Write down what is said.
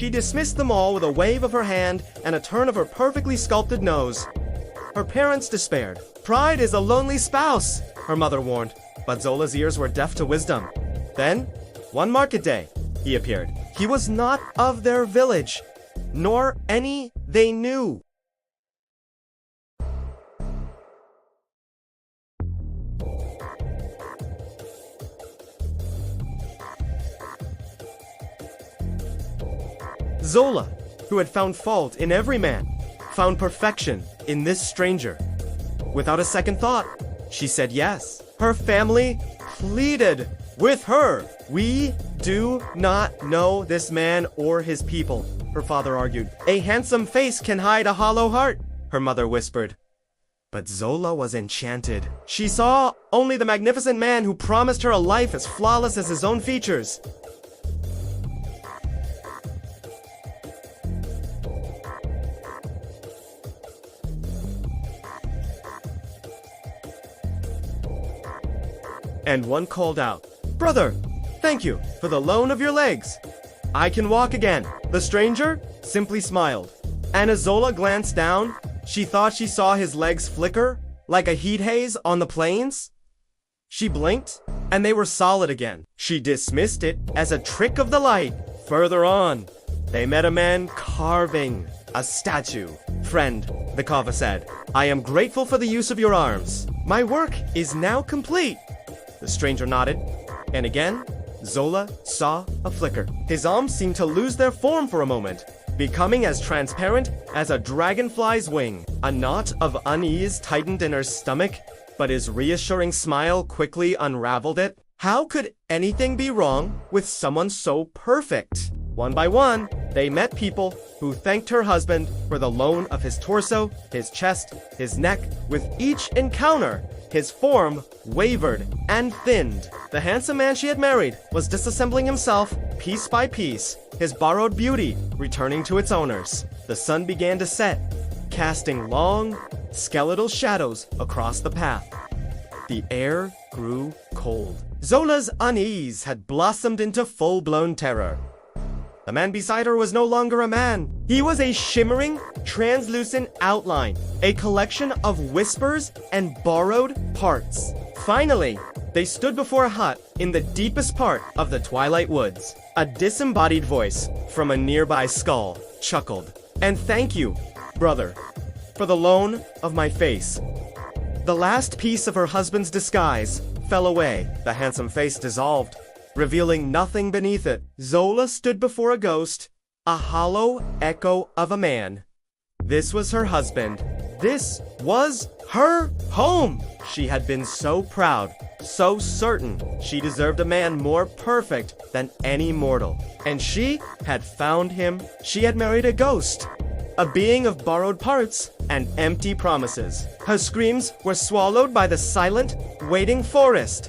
She dismissed them all with a wave of her hand and a turn of her perfectly sculpted nose. Her parents despaired. Pride is a lonely spouse, her mother warned, but Zola's ears were deaf to wisdom. Then, one market day, he appeared. He was not of their village, nor any they knew. Zola, who had found fault in every man, found perfection in this stranger. Without a second thought, she said yes. Her family pleaded with her. "We do not know this man or his people," her father argued. "A handsome face can hide a hollow heart," her mother whispered. But Zola was enchanted. She saw only the magnificent man who promised her a life as flawless as his own features. And one called out, "Brother, thank you for the loan of your legs. I can walk again." The stranger simply smiled, and as Zola glanced down, she thought she saw his legs flicker like a heat haze on the plains. She blinked, and they were solid again. She dismissed it as a trick of the light. Further on, they met a man carving a statue. "Friend," the Kava said, "I am grateful for the use of your arms. My work is now complete." The stranger nodded, and again, Zola saw a flicker. His arms seemed to lose their form for a moment, becoming as transparent as a dragonfly's wing. A knot of unease tightened in her stomach, but his reassuring smile quickly unraveled it. How could anything be wrong with someone so perfect? One by one, they met people who thanked her husband for the loan of his torso, his chest, his neck. With each encounter, his form wavered and thinned. The handsome man she had married was disassembling himself piece by piece, his borrowed beauty returning to its owners. The sun began to set, casting long, skeletal shadows across the path. The air grew cold. Zola's unease had blossomed into full-blown terror. The man beside her was no longer a man. He was a shimmering, translucent outline, a collection of whispers and borrowed parts. Finally, they stood before a hut in the deepest part of the Twilight Woods. A disembodied voice from a nearby skull chuckled. "And thank you, brother, for the loan of my face." The last piece of her husband's disguise fell away. The handsome face dissolved, revealing nothing beneath it. Zola stood before a ghost, a hollow echo of a man. This was her husband. This was her home. She had been so proud, so certain she deserved a man more perfect than any mortal. And she had found him. She had married a ghost, a being of borrowed parts and empty promises. Her screams were swallowed by the silent, waiting forest.